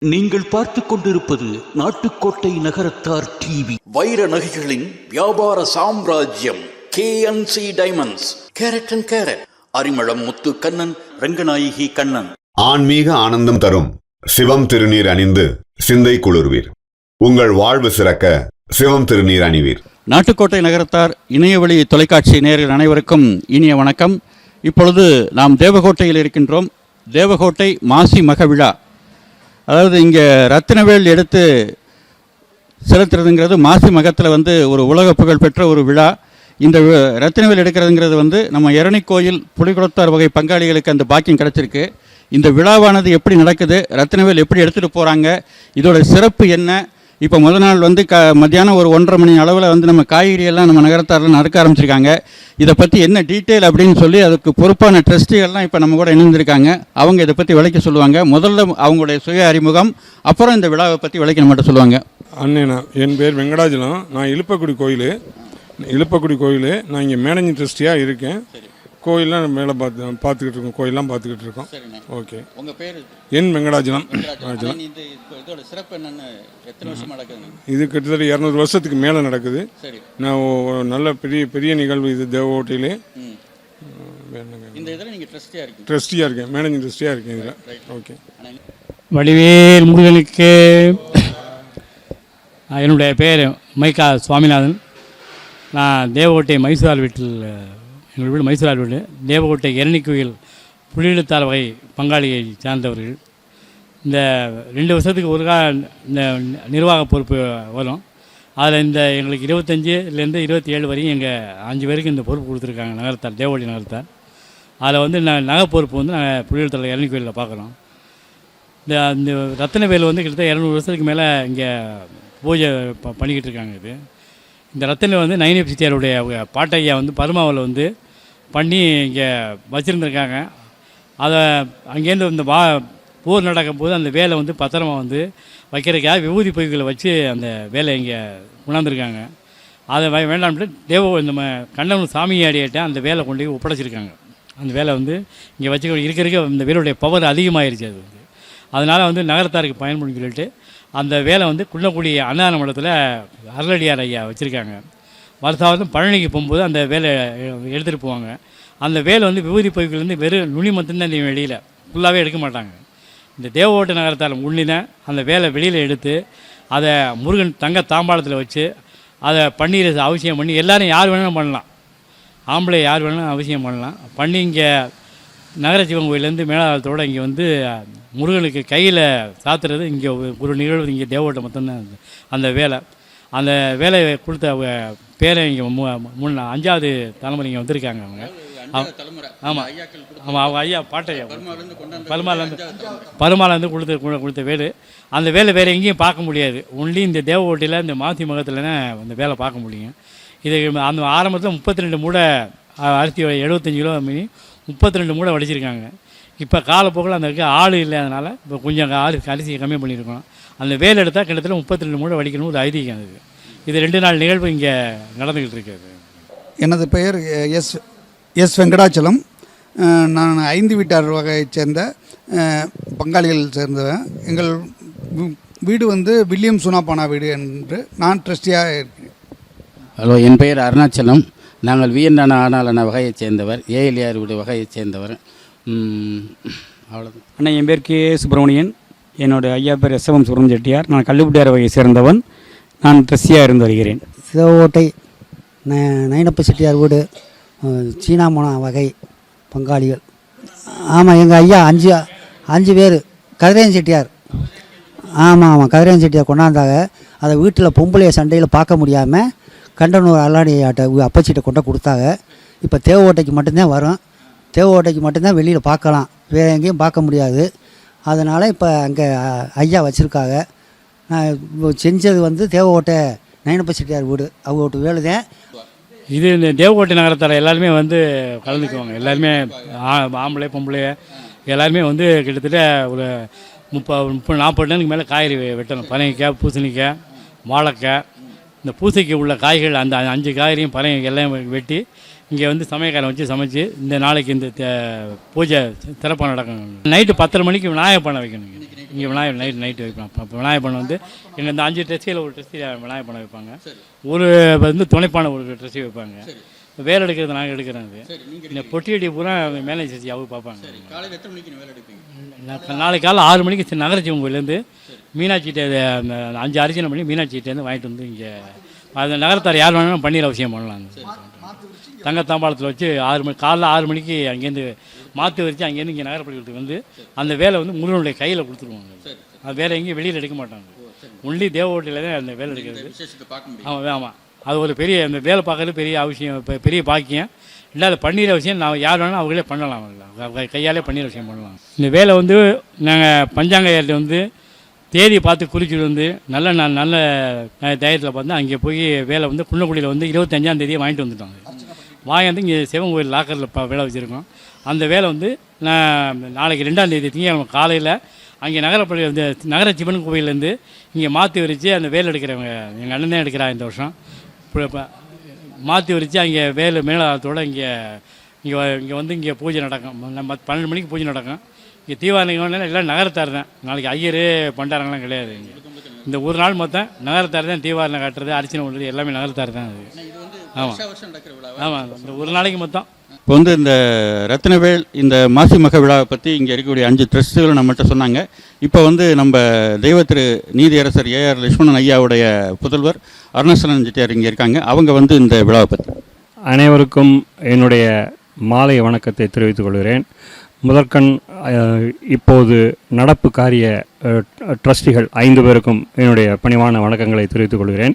நீங்கள் பார்த்து கொண்டிருப்பது நாட்டுக்கோட்டை நகரத்தார் டிவி. வைர நகைகளின் வியாபார சாம்ராஜ்யம் KNC diamonds. Carat and carat. Arimalam Muthu Kannan, Ranganayaki Kannan. ஆன்மீக ஆனந்தம் தரும் சிவம் திருநீர் அணிந்து சிந்தை குளிர்வீர். உங்கள் வாழ்வு சிறக்க சிவம் திருநீர் அணிவீர். நாட்டுக்கோட்டை நகரத்தார் இணையவழி தொலைக்காட்சி நேயர்கள் அனைவருக்கும் இனிய வணக்கம். இப்பொழுது நாம் தேவகோட்டையில் இருக்கின்றோம். தேவகோட்டை மாசி மக விழா, அதாவது இங்கே ரத்தினவேல் எடுத்து செலுத்துறதுங்கிறது மாசி மகத்தில் ஒரு உலக புகழ் பெற்ற ஒரு விழா. இந்த ரத்தினவேல் எடுக்கிறதுங்கிறது நம்ம எரணி கோயில் புலிகுளத்தார் வகை பங்காளிகளுக்கு அந்த பாக்கியம் கிடச்சிருக்கு. இந்த விழாவானது எப்படி நடக்குது, ரத்தினவேல் எப்படி எடுத்துகிட்டு போகிறாங்க, இதோட சிறப்பு என்ன? இப்போ முதல் நாள் மத்தியானம் ஒரு 1:30 மணி அளவில் நம்ம காய்கறியெல்லாம் நம்ம நகரத்தாரில் நறுக்க ஆரம்பிச்சிருக்காங்க. இதை பற்றி என்ன டீட்டெயில் அப்படின்னு சொல்லி அதுக்கு பொறுப்பான ட்ரஸ்டிகள்லாம் இப்போ நம்ம கூட இணைந்திருக்காங்க. அவங்க இதை பற்றி விளக்கி சொல்லுவாங்க. முதல்ல அவங்களுடைய சுய அறிமுகம், அப்புறம் இந்த விழாவை பற்றி விளக்கி நம்மகிட்ட சொல்லுவாங்க. அண்ணேண்ணா, என் பேர் வெங்கடாஜலம். நான் இழுப்பக்குடி கோயில் நான் இங்கே மேனேஜிங் ட்ரஸ்டியாக இருக்கேன். கோயிலெலாம் மேலே பார்த்துக்கிட்டு இருக்கோம். கோயிலெலாம் பார்த்துக்கிட்டு இருக்கோம். ஓகே. உங்கள் பேர்? என் வெங்கடாஜலம். இதோட சிறப்பு என்னென்னு, எத்தனை வருஷம் நடக்குது? இது கிட்டத்தட்ட 200 வருஷத்துக்கு மேலே நடக்குது. நான் நல்ல பெரிய நிகழ்வு இது தேவகோட்டையிலே. இந்த இதில் நீங்கள் ட்ரஸ்டியாக இருக்கேன், மேனேஜிங் ட்ரஸ்டியாக இருக்கேன் இதில். ஓகே. வடிவேல் முருகனுக்கு என்னுடைய பேர் மைக்கா சுவாமிநாதன். நான் தேவகோட்டை மைசூரால் வீட்டில், எங்கள் வீடு மைசூரால் வீடு. தேவகோட்டை எரணி கோயில் புலிகுளத்தார் வகை பங்காளியை சார்ந்தவர்கள். இந்த 2 வருஷத்துக்கு ஒரு இந்த நிர்வாக பொறுப்பு வரும். அதில் எங்களுக்கு 25லேருந்து 27 வரையும் எங்கள் 5 பேருக்கு இந்த பொறுப்பு கொடுத்துருக்காங்க நகரத்தார், தேவகோட்டை நகரத்தார். அதில் நகை பொறுப்பு நாங்கள் புலிகுளத்தார் எரணி கோயிலில் பார்க்குறோம். இந்த ரத்தினவேல் கிட்டத்தட்ட 200 வருஷத்துக்கு மேலே இங்கே பூஜை பண்ணிக்கிட்டு இருக்காங்க. இந்த ரத்தினவேல் நைனப் சித்தியாருடைய பாட்டையா பருமாவில் பண்ணி இங்கே வச்சுருந்துருக்காங்க. அதை அங்கேருந்து இந்த போர் நடக்கும்போது அந்த வேலை பத்திரமா வைக்கிறதுக்காக விபூதி பொய்களை வச்சு அந்த வேலை இங்கே கொண்டாந்துருக்காங்க. அதை வேண்டாம்ட்டு நம்ம கண்ணன் சாமியாடியிட்ட அந்த வேலை கொண்டு போய் ஒப்படைச்சிருக்காங்க. அந்த வேலை இங்கே வச்சு இருக்க இந்த வேலையுடைய பவர் அதிகமாகிருச்சு. அதனால் நகரத்தாருக்கு பயன்படும் சொல்லிட்டு அந்த வேலை குள்ளக்குடி அன்னதான மடத்தில் அருளடியார் ஐயா வச்சுருக்காங்க. வருஷம் பழனிக்கு போகும்போது அந்த வேலை எடுத்துகிட்டு போவாங்க. அந்த வேலை விபூதி பொய்கள் வெறும் நுனி மட்டும்தான் வெளியில் ஃபுல்லாகவே எடுக்க மாட்டாங்க. இந்த தேவகோட்டை நகரத்தால் உள்ளின அந்த வேலை வெளியில் எடுத்து அதை முருகன் தங்க தாம்பாளத்தில் வச்சு அதை பன்னீர் அவசியம் பண்ணி எல்லோரும் யார் வேணாலும் பண்ணலாம். ஆம்பளை யார் வேணாலும் அவசியம் பண்ணி இங்கே நகர சிவன் கோயிலேருந்து மேலாளத்தோடு இங்கே முருகனுக்கு கையில் சாத்துறது இங்கே ஒரு நிகழ்வு. இங்கே தேவகோட்டை மட்டும்தான் அந்த வேலையை கொடுத்த பேரை இங்கே 5வது தலைமுறை இங்கே வந்திருக்காங்க. அவங்க அவங்க ஐயா பாட்டையா பருமாலேருந்து கொடுத்த வேலை. அந்த வேலை வேறு எங்கேயும் பார்க்க முடியாது. ஒன்லி இந்த தேவகோட்டையில் இந்த மாசி மகத்தில் தான் அந்த வேலை பார்க்க முடியும். இது அந்த ஆரம்பத்தில் 32 மூடை அரிசி 75 கிலோ மீறி 32 மூடை வடிச்சிருக்காங்க. இப்போ காலப்போக்கில் அந்த ஆள் இல்லாதனால இப்போ கொஞ்சம் அரிசியை கம்மி பண்ணியிருக்கோம். அந்த வேலை எடுத்தால் கிட்டத்தட்ட 32 மூடை வடிக்கணும் ஒரு ஐதீகம். இது 2 நாள் நிகழ்வு இங்கே நடந்துக்கிட்டு இருக்கிறது. எனது பெயர் எஸ் வெங்கடாச்சலம். நான் 5 வீட்டார் வகையைச் சேர்ந்த பங்காளிகள் சேர்ந்தவன். எங்கள் வீடு வில்லியம் சுனாபானா வீடு என்று நான் ட்ரஸ்டியாக இருக்கிறேன். ஹலோ, என் பெயர் அருணாச்சலம். நாங்கள் வியன்னான ஆனாலான வகையைச் சேர்ந்தவர், ஏஎல்ஆர் வீடு வகையைச் சேர்ந்தவர். அவ்வளோதான். அண்ணா, என் பேர் கே சுப்பிரமணியன். என்னோடய ஐயா பேர் எஸ்எம் சுப்பிரமணிய செட்டியார். நான் கள்ளுப்பட்டியார் வகையை சேர்ந்தவன். நான் ட்ரஸ்டியாக இருந்து வருகிறேன். சிவகோட்டை நைனப்ப செட்டியார் வீடு சீனாமோனா வகை பங்காளிகள். ஆமாம், எங்கள் ஐயா 5 பேர் கதிரையன் செட்டியார். ஆமாம், கதிரையன் செட்டியார் கொண்டாந்தாங்க. அதை வீட்டில் பொம்பளைய சண்டையில் பார்க்க முடியாமல் கண்டனூர் அல்லாடியாட்ட அப்பச்சிட்ட கொண்டு கொடுத்தாங்க. இப்போ தேவகோட்டைக்கு மட்டும்தான் வரும். தேவகோட்டைக்கு மட்டும்தான் வெளியில் பார்க்கலாம், வேறு எங்கேயும் பார்க்க முடியாது. அதனால் இப்போ அங்கே ஐயா வச்சுருக்காங்க. நான் செஞ்சது தேவகோட்டை நைனப்ப செட்டியார் வீடு அவங்க வேலுதேன். இது இந்த தேவகோட்டை நகரத்தால் எல்லாருமே கலந்துக்குவாங்க. எல்லாருமே ஆம்பளை பொம்பளை எல்லாருமே கிட்டத்தட்ட ஒரு 30-40 டன்னுக்கு மேலே காய்கறி வெட்டணும். பனைக்காய், பூசணிக்காய், வாழைக்காய், இந்த பூசைக்கு உள்ள காய்கள் அந்த 5 காய்கறியும் பனை எல்லாம் வெட்டி இங்கே வந்து சமயக்காரன் வச்சு சமைச்சு இந்த நாளைக்கு இந்த பூஜை சிறப்பாக நடக்கும். நைட்டு 10:30 மணிக்கு விநாயகர் பண்ண வைக்கணும். இங்கே விநாயகர் நைட்டு வைப்பாங்க. அப்போ விநாயகர் பண்ண வந்து எங்கள் இந்த 5 ட்ரெஸ்ஸில் ஒரு ட்ரெஸ்ஸி விநாயகர் பண்ண வைப்பாங்க. ஒரு வந்து துணைப்பான ஒரு ட்ரெஸ்ஸி வைப்பாங்க. வேலை எடுக்கிறது நாங்கள் எடுக்கிறது. இந்த பொட்டியடி பூரா மேனேஜ் செஞ்சு அவங்க பார்ப்பாங்க. நாளைக்கு காலை 6 மணிக்கு நகரச்சிவன் கோயிலேருந்து மீனாட்சிகிட்ட அந்த 5 அரிசனை பண்ணி மீனாட்சிகிட்டேருந்து வாங்கிட்டு வந்து இங்கே அது நகரத்தார் யார் வேணாலும் பன்னீர் அவசியம் பண்ணலாம். தங்கத்தாம்பாளத்தில் வச்சு 6 மணி காலைல 6 மணிக்கு அங்கேருந்து மாற்று வச்சு அங்கேருந்து இங்கே நகரப்பள்ளிகளுக்கு வந்து அந்த வேலை வந்து முருகனுடைய கையில் கொடுத்துருவாங்க. அது வேலை எங்கேயும் வெளியில் எடுக்க மாட்டாங்க. ஒன்லி தேவகோட்டையில் தான் அந்த வேலை எடுக்கிறது. ஆமாம், அது ஒரு பெரிய அந்த வேலை பார்க்கறது பெரிய அவசியம், பெரிய பாக்கியம். இல்லாத பன்னீர் அவசியம் நான் யார் வேணாலும் அவங்களே பண்ணலாம். கையாலே பன்னீர் அவசியம் பண்ணலாம். இந்த வேலை வந்து நாங்கள் பஞ்சாங்கையர்கிட்ட வந்து தேதி பார்த்து குறிச்சிட்டு வந்து நல்ல தைரியத்தில் பார்த்து அங்கே போய் வேலை வந்து குன்னக்குடியில் வந்து 25ஆம் தேதியை வாங்கிட்டு வந்துட்டோம். வாங்கி இங்கே சிவன் கோயில் லாக்கரில் வேலை வச்சுருக்கோம். அந்த வேலை வந்து நான் நாளைக்கு 2ஆம் தேதி திங்கட்கிழமை காலையில் அங்கே நகரப்பள்ளி வந்து நகர சிவன் கோயிலேருந்து இங்கே மாற்றி வரித்து அந்த வேலை எடுக்கிறவங்க எங்கள் அண்ணன் தான் எடுக்கிறா இந்த வருஷம். இப்போ மாற்றி வரித்து அங்கே வேலை மேலாளத்தோடு இங்கே வந்து இங்கே பூஜை நடக்கும். 12 மணிக்கு பூஜை நடக்கும். இங்கே தீவாரணைகள் எல்லாம் நகரத்தார் தான். நாளைக்கு ஐயர் பண்டாரங்களாம் கிடையாது. இங்கே இந்த ஒரு நாள் மொத்தம் நகரத்தார் தான் தீவாரணை காட்டுறது, அர்ச்சனை பண்ணுறது எல்லாமே நகரத்தார் தான். அது ஆமாம், இந்த ஒரு நாளைக்கு மொத்தம். இப்போ வந்து இந்த ரத்னவேல் இந்த மாசி மக விழாவை பற்றி இங்கே இருக்கக்கூடிய 5 ட்ரஸ்ட்டுகளும் நம்மகிட்ட சொன்னாங்க. இப்போ வந்து நம்ம தெய்வ திரு நீதியரசர் ஏஆர் லட்சுமணன் ஐயாவுடைய புதல்வர் அருணாச்சலம் செட்டியார் இங்கே இருக்காங்க. அவங்க வந்து இந்த விழாவை பற்றி. அனைவருக்கும் என்னுடைய மாலை வணக்கத்தை தெரிவித்துக் கொள்கிறேன். முதற்கண் இப்போது நடப்பு காரிய ட்ரஸ்டிகள் 5 பேருக்கும் என்னுடைய பணிவான வணக்கங்களை தெரிவித்துக் கொள்கிறேன்.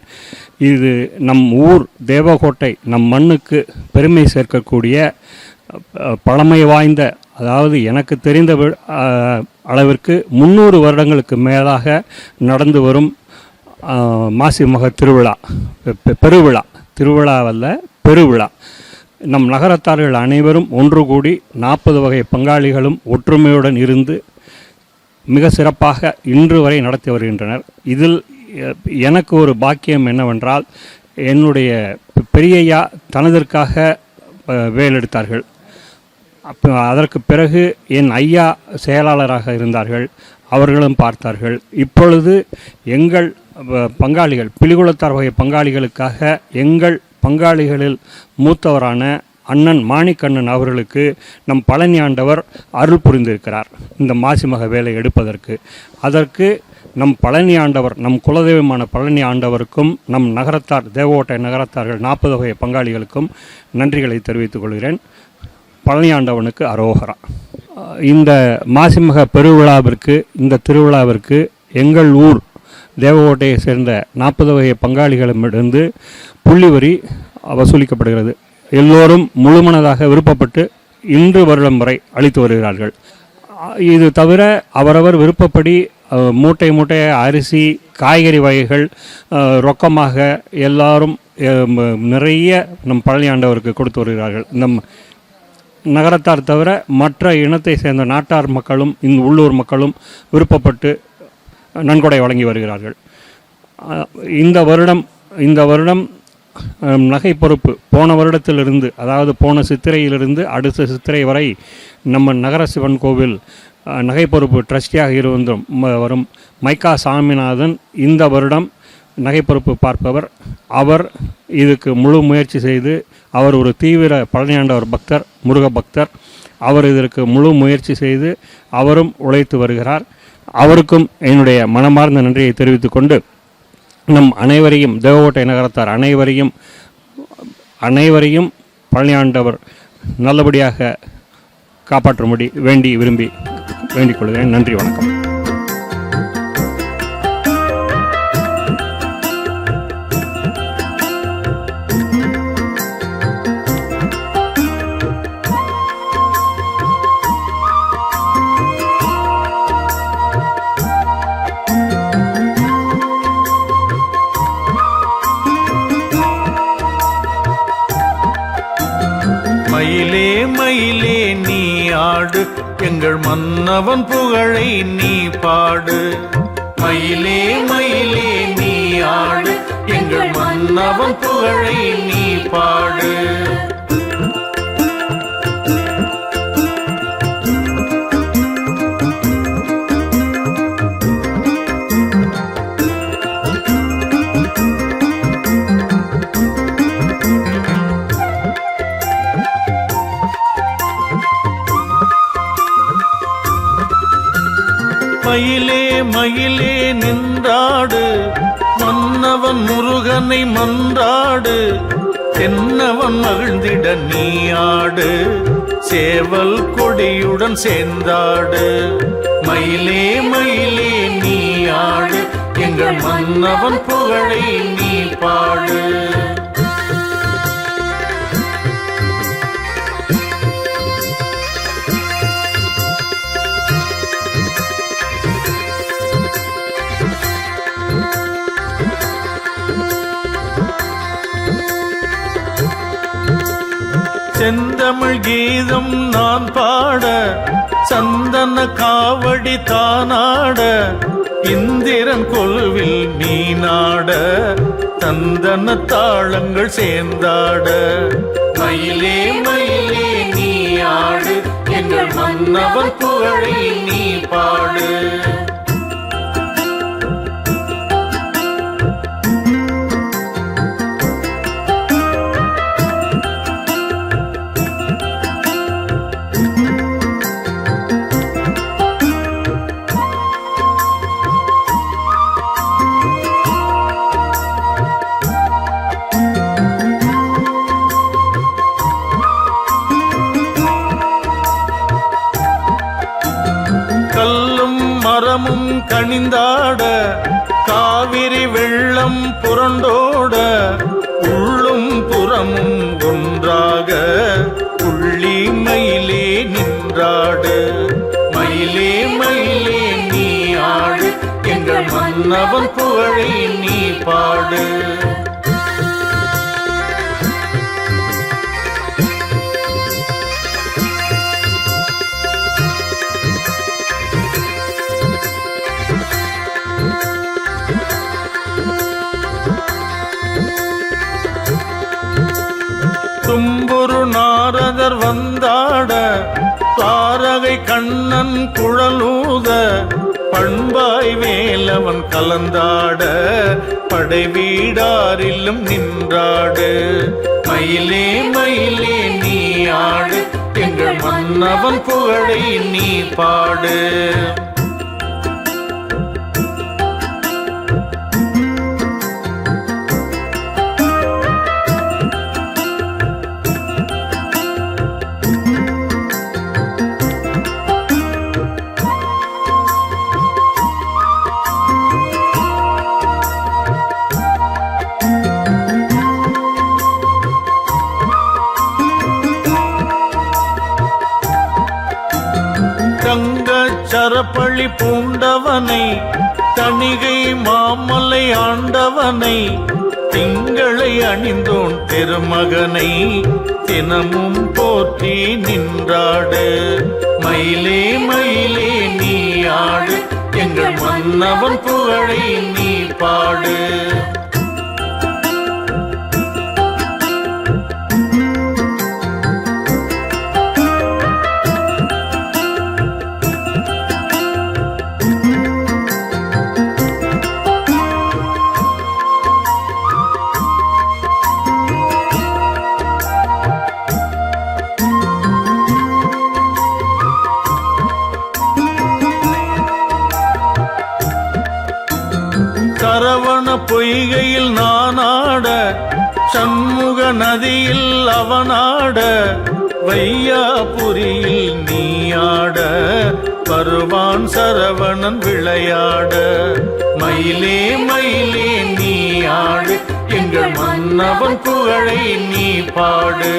இது நம் ஊர் தேவகோட்டை நம் மண்ணுக்கு பெருமை சேர்க்கக்கூடிய பழமை வாய்ந்த, அதாவது எனக்கு தெரிந்த அளவிற்கு 300 வருடங்களுக்கு மேலாக நடந்து வரும் மாசி மக திருவிழா, திருவிழாவல்ல பெருவிழா. நம் நகரத்தார்கள் அனைவரும் ஒன்று கூடி 40 வகை பங்காளிகளும் ஒற்றுமையுடன் இருந்து மிக சிறப்பாக இன்று வரை நடத்தி வருகின்றனர். இதில் எனக்கு ஒரு பாக்கியம் என்னவென்றால், என்னுடைய பெரியய்யா தனதற்காக வேலெடுத்தார்கள். அப்போ அதற்கு பிறகு என் ஐயா செயலாளராக இருந்தார்கள், அவர்களும் பார்த்தார்கள். இப்பொழுது எங்கள் பங்காளிகள் பிலிகுளத்தார் வகை பங்காளிகளுக்காக எங்கள் பங்காளிகளில் மூத்தவரான அண்ணன் மாணிக்கண்ணன் அவர்களுக்கு நம் பழனி ஆண்டவர் அருள் புரிந்திருக்கிறார் இந்த மாசிமக வேலை எடுப்பதற்கு. அதற்கு நம் பழனி ஆண்டவர், நம் குலதெய்வமான பழனி ஆண்டவருக்கும் நம் நகரத்தார் தேவகோட்டை நகரத்தார்கள் 40 வகை பங்காளிகளுக்கும் நன்றிகளை தெரிவித்துக் கொள்கிறேன். பழனி ஆண்டவனுக்கு அரோகரா. இந்த மாசிமக பெருவிழாவிற்கு, இந்த திருவிழாவிற்கு எங்கள் ஊர் தேவகோட்டையை சேர்ந்த 40 வகை பங்காளிகளிடமிருந்து புள்ளி வரி வசூலிக்கப்படுகிறது. எல்லோரும் முழுமனதாக விருப்பப்பட்டு இன்று வருடம் வரை அளித்து வருகிறார்கள். இது தவிர அவரவர் விருப்பப்படி மூட்டை அரிசி, காய்கறி வகைகள் ரொக்கமாக எல்லாரும் நிறைய நம் பழனி ஆண்டவருக்கு கொடுத்து வருகிறார்கள். நம் நகரத்தார் தவிர மற்ற இனத்தை சேர்ந்த நாட்டார் மக்களும் உள்ளூர் மக்களும் விருப்பப்பட்டு நன்கொடை வழங்கி வருகிறார்கள். இந்த வருடம் நகை பொறுப்பு போன வருடத்திலிருந்து, அதாவது போன சித்திரையிலிருந்து அடுத்த சித்திரை வரை நம்ம நகர சிவன் கோவில் நகை பொறுப்பு ட்ரஸ்டியாக வரும் மைக்கா சாமிநாதன் இந்த வருடம் நகை பொறுப்பு பார்ப்பவர். அவர் இதுக்கு முழு முயற்சி செய்து, அவர் ஒரு தீவிர பழனியாண்டவர் பக்தர், முருக பக்தர். அவர் இதற்கு முழு முயற்சி செய்து அவரும் உழைத்து வருகிறார். அவருக்கும் என்னுடைய மனமார்ந்த நன்றியை தெரிவித்துக் கொண்டு, நம் அனைவரையும் தேவகோட்டை நகரத்தார் அனைவரையும் பழனியாண்டவர் நல்லபடியாக காப்பாற்றும்படி விரும்பி வேண்டிக் கொள்கிறேன். நன்றி, வணக்கம். மயிலே மயிலே நீ ஆடு, எங்கள் மன்னவன் புகழை நீ பாடு. மயிலே மயிலே நீ ஆடு, எங்கள் மன்னவன் புகழை நீ பாடு. மயிலே நின்றாடு, மன்னவன் முருகனை மன்றாடு, தென்னவன் மகிழ்ந்திட நீ ஆடு, சேவல் கொடியுடன் சேர்ந்தாடு. மயிலே மயிலே நீ ஆடு, எங்கள் மன்னவன் புகழை நீ பாடு. செந்தமிழ் கீதம் நான் பாட, சந்தன காவடி தானாட, இந்திரன் கொலுவில் நீ நாட, தந்தன தாளங்கள் சேர்ந்தாட. மயிலே மயிலே நீ ஆடு, எங்கள் மன்னவன் புகழை நீ பாடு. மரமும் கனிந்தாட, காவிரி வெள்ளம் புரண்டோட, உள்ளும் புறமும் ஒன்றாக புள்ளி மயிலே நின்றாடு. மயிலே மயிலே நீ ஆடு, எங்கள் மன்னவன் புகழை நீ பாடு. தும்புரு நாரதர் வந்தாட, தாரகை கண்ணன் குழலூத, பண்பாய் வேலவன் கலந்தாட, படை வீடாரிலும் நின்றாடு. மயிலே மயிலே நீ ஆடு, எங்கள் மன்னவன் புகழை நீ பாடு. சரப்பள்ளி பூண்டவனை, தணிகை மாமலை ஆண்டவனை, திங்களை அணிந்தோன் திருமகனை, தினமும் போற்றி நின்றாடு. மயிலே மயிலே நீ ஆடு, எங்கள் மன்னவன் புகழை நீ பாடு. சரவண பொய்கையில் நானாட, சண்முக நதியில் அவனாட, வையாபுரியில் நீயாட, வருவான் சரவணன் விளையாட. மயிலே மயிலே நீ ஆடு, எங்கள் மன்னவன் புகழை நீ பாடு.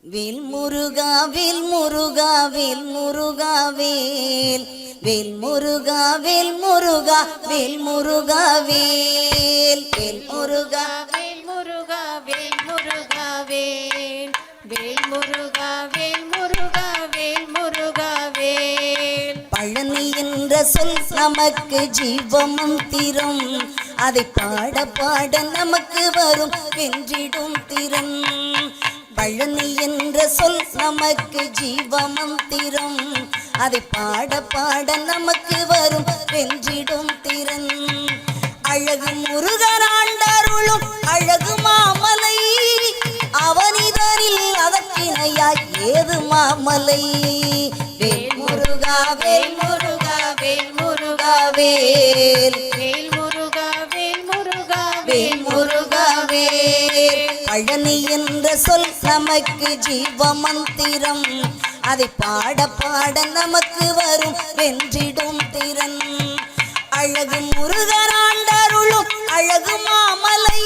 வேல் முருகா வேல் முருகா வேல் முருகா வேல், வேல் முருகா வேல் முருகா வேல் முருகா வேல், வேல் முருகா வேல் முருகா வேல் முருகா வேல், வேல் முருகா வேல் முருகா வேல் முருகா வேல். பழனி என்ற சொல் நமக்கு ஜீவமந்திரம், அதை பாட பாட நமக்கு வரும் வென்றிடும் திறன். பழனி என்ற சொல் நமக்கு ஜீவமந்திரம், அதை பாட பாட நமக்கு வரும் வென்றிடும் திறன். அழகு முருகனாண்டருளும் அழகு மாமலை, அவனிதரில் அதற்கிணையாய் ஏது மாமலை. வேல் முருகா வேல் முருகா வேல் முருகா வேல் வேல் முருகா வேல் முருகா வேல் முருகா வேல். பழனி என்ற சொல் நமக்கு ஜீவ மந்திரம், அதை பாட பாட நமக்கு வரும் வென்றிடும் திறன். அழகு முருகனாண்டருளும் அழகு மாமலை,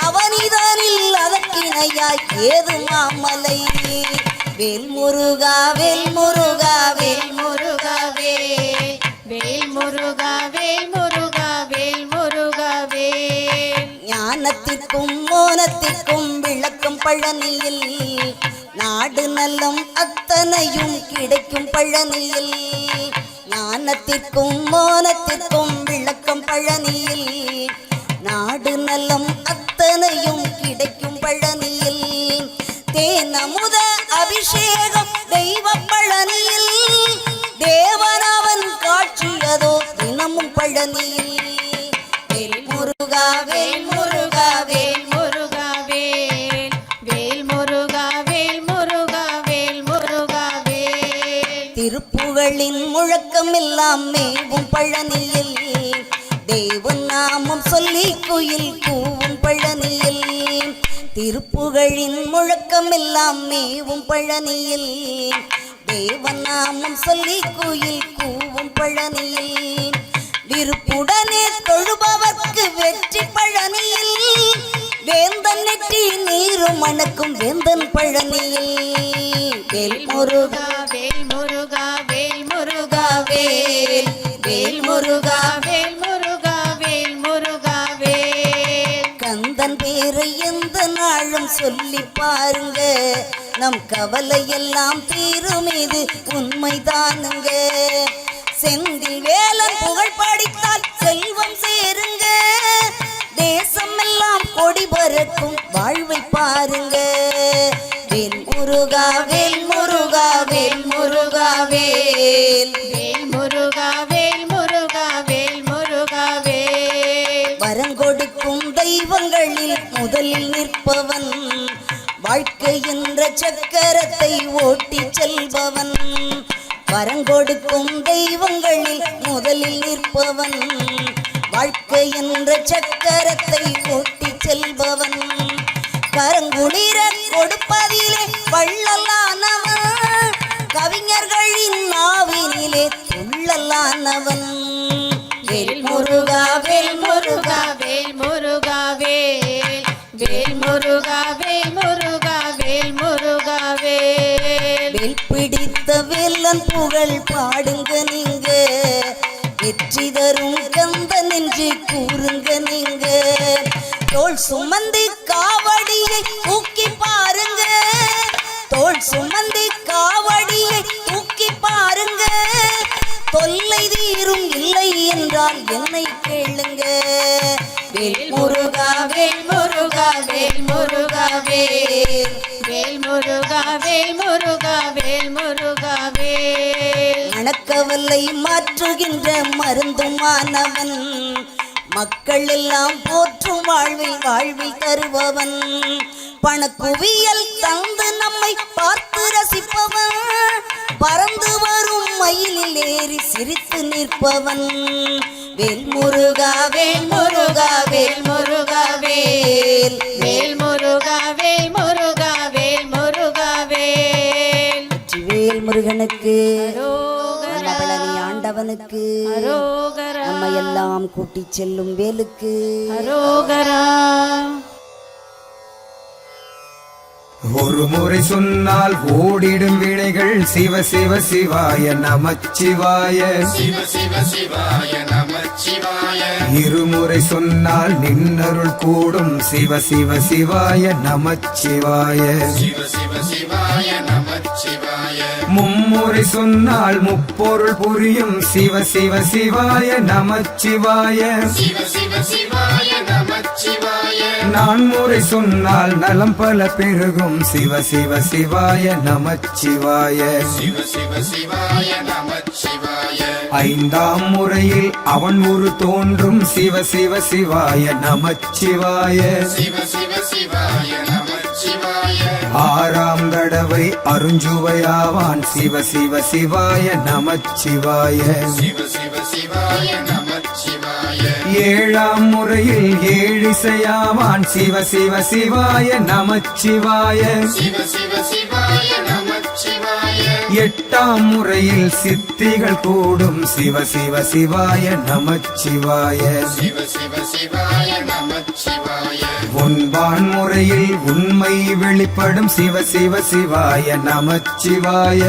அவனிதனில் அதற்கிணையாய் ஏது மாமலை. வேல் முருகா வேல் முருகா வேல் முருகா வேல் வேல் முருகா வேல் முருகா வேல் முருகா வேல். ஞானத்திற்கும் மோனத்திற்கும் விளக்கும் பழனியில், நாடு நலம் அத்தனையும் கிடைக்கும் பழனியில். ஞானத்திற்கும் மோனத்திற்கும் விளக்கம் பழனியில், நாடு நலம் அத்தனையும் கிடைக்கும் பழனியில். தேனமுத அபிஷேகம் தெய்வ பழனியில், தேவனவன் காட்சியதோ தினமும் பழனியில். வேல் முருகா வேல் முருகா வேல் முருகா வேல் வேல் முருகா வேல் முருகா வேல் முருகா வேல். திருப்புகழின் முழக்கம் எல்லாம் மேவும் பழனியில், தேவன் நாமம் சொல்லி குயில் கூவும் பழனியில். திருப்புகழின் முழக்கம் எல்லாம் மேவும் பழனியில், தேவன் நாமம் சொல்லி குயில் கூவும் பழனியில். விருப்புடனே தொழுபவர்க்கு வெற்றி பழனியில், வேந்தன் நெற்றி நீரும் மணக்கும் வேந்தன் பழனியில். வேல் முருகா வேல் முருகா வேல் முருகா வேல் வேல் முருகா வேல் முருகா வேல் முருகா வேல். கந்தன் பேரை எந்த நாளும் சொல்லி பாருங்க, நம் கவலை எல்லாம் தீரும், இது உண்மைதானுங்க. செந்தில் வேலன் புகழ் படித்தால் செல்வம் சேருங்க, தேசம் எல்லாம் கொடி பறக்கும் வாழ்வை பாருங்க. வேல் முருகா வேல் முருகா வேல் முருகா வேல் வேல் முருகா வேல் முருகா வேல் முருகா வேல். வரங்கொடுக்கும் தெய்வங்களில் முதலில் நிற்பவன், வாழ்க்கை என்ற சக்கரத்தை ஓட்டி செல்பவன். வரங்கொடுக்கும் தெய்வங்களில் முதலில் நிற்பவன், வாழ்க்கை என்ற சக்கரத்தை ஓட்டி செல்பவன். கரங்குளிர கொடுப்பதிலே வள்ளலானவன், கவிஞர்களின் நாவினிலே துள்ளலானவன். வேல் முருகா வேல் முருகா வேல் முருகா வேல் வேல் முருகா வேல் முருகா வேல் முருகா வேல். வேல் பிடித்த வேலன் புகழ் பாடுங்க நீங்க, வெற்றி தரும் கந்தன் என்று கூறுங்க நீங்க. தோள் சுமந்து காவடியை தூக்கி பாருங்க, தோள் சுமந்து காவடியை தூக்கி பாருங்க. தொல்லை தீரும் இல்லை என்றால் என்னை கேளுங்க. வேல் முருகா வேல் முருகா வேல் முருகா வேல் வேல் முருகா வேல் முருகா வேல் முருகா வேல். மணக்கவலை மாற்றுகின்ற மருந்துமானவன், மக்கள் எல்லாம் போற்றும் வாழ்வில் வாழ்வில் தருபவன். பணக்குவியல் தந்து நம்மை பார்த்து ரசிப்பவன், பறந்து வரும் மயிலில் ஏறி சிரித்து நிற்பவன். வேல் முருகா வேல் முருகா வேல் முருகா வேல் வேல் முருகா வேல் முருகா வேல் முருகா வேல். வேல் முருகனுக்கு, பழனி ஆண்டவனுக்கு, நம்ம எல்லாம் கூட்டி செல்லும் வேலுக்கு அரோகரா. ஒரு முறை சொன்னால் ஓடிடும் வினைகள், சிவ சிவ சிவாய நமச்சிவாய சிவ சிவ சிவாய நமச்சிவாய. இருமுறை சொன்னால் நின்னருள் கூடும், சிவ சிவ சிவாய நமச்சிவாய சிவ சிவ சிவாய நமச்சிவாய. மும்முறை சொன்னால் முப்பொருள் புரியும், சிவ சிவ சிவாய நமச்சிவாய சிவ சிவ சிவாய நமச்சிவாய. நான்முறை சொன்னால் நலம் பல பெருகும், சிவ சிவ சிவாய நமச்சிவாய சிவ சிவ சிவாய நமச்சிவாய. ஐந்தாம் முறையில் அவன் ஒரு தோன்றும், சிவ சிவ சிவாய நமச்சிவாய சிவ சிவ சிவாய நமச்சிவாய. ஆறாம் தடவை அருஞ்சுவையாவான் சிவ சிவ சிவாய நமச்சிவாய. ஏழாம் முறையில் ஏழிசையாவான் சிவ சிவ சிவாய நமச்சிவாய. எட்டாம் முறையில் சித்திகள் கூடும் சிவ சிவ சிவாய நமச்சிவாய. ஒன்பான் முறையில் உண்மை வெளிப்படும் சிவ சிவ சிவாய நமச்சிவாய.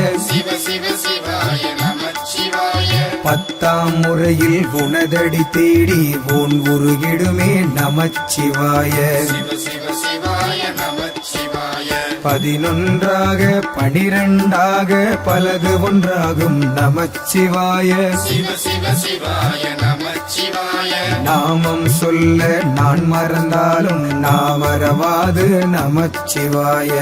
பத்தாம் முறையில் குணதடி தேடி உன் உருகிடுமே நமச்சிவாய. 11ஆக 12ஆக பலது ஒன்றாகும் நமச்சிவாய. நாமம் சொல்ல நான் மறந்தாலும் நாமரவாது நமச்சிவாய.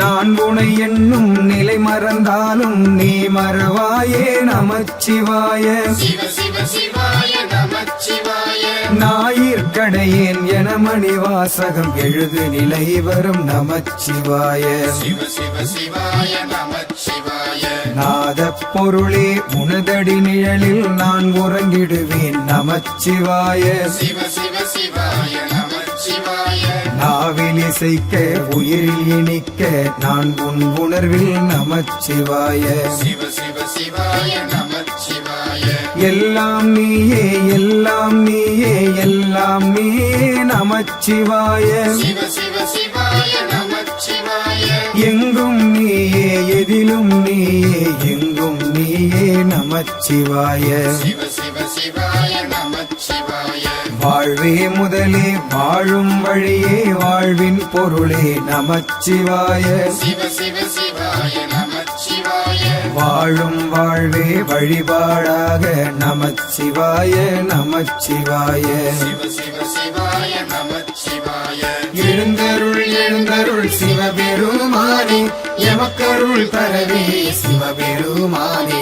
நான் உனை என்னும் நிலை மறந்தாலும் நீ மறவாயே நமச்சிவாய. ஞாயிற்கடையேன் என மணிவாசகம் எழுது நிலை வரும் நமச்சிவாய. நாத பொருளே உனதடி நிழலில் நான் உறங்கிடுவேன் நமச்சிவாய. நாவில் இசைக்க உயிரில் இனிக்க நான் உன் உணர்வில் நமச்சிவாய. எல்லாம் நீயே எல்லாம் நீயே எல்லாம் நீயே நமச்சிவாய. எங்கும் நீயே எதிலும் நீயே எங்கும் நீயே நமச்சிவாய. வாழ்வே முதலே வாழும் வழியே வாழ்வின் பொருளே நமச்சிவாய. வாழும் வாழ்வே வழிபாடாக நமச்சிவாய நமச்சிவாய. எழுந்தருள் எழுந்தருள் சிவபெருமானே எமக்கருள் தரவே சிவபெருமானே.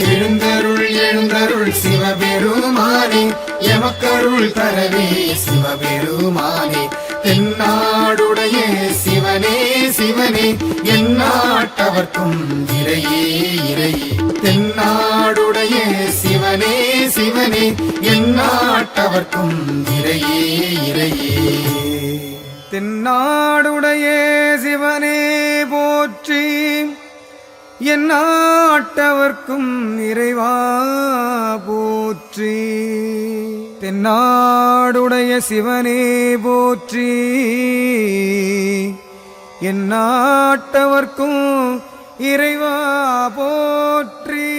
எழுந்தருள் எழுந்தருள் சிவபெருமானே எமக்கருள் தரவே சிவபெருமானே. தென்னாடுடைய சிவனே சிவனே எந்நாட்டவர்க்கும் இறையே இறையே. தென்னாடுடைய சிவனே சிவனே எந்நாட்டவர்க்கும் இறையே இறையே. தென்னாடுடைய சிவனே போற்றி எந்நாட்டவர்க்கும் இறைவா போற்றி. தென்னாடுடைய சிவனே போற்றி எந்நாட்டவர்க்கும் இறைவா போற்றி.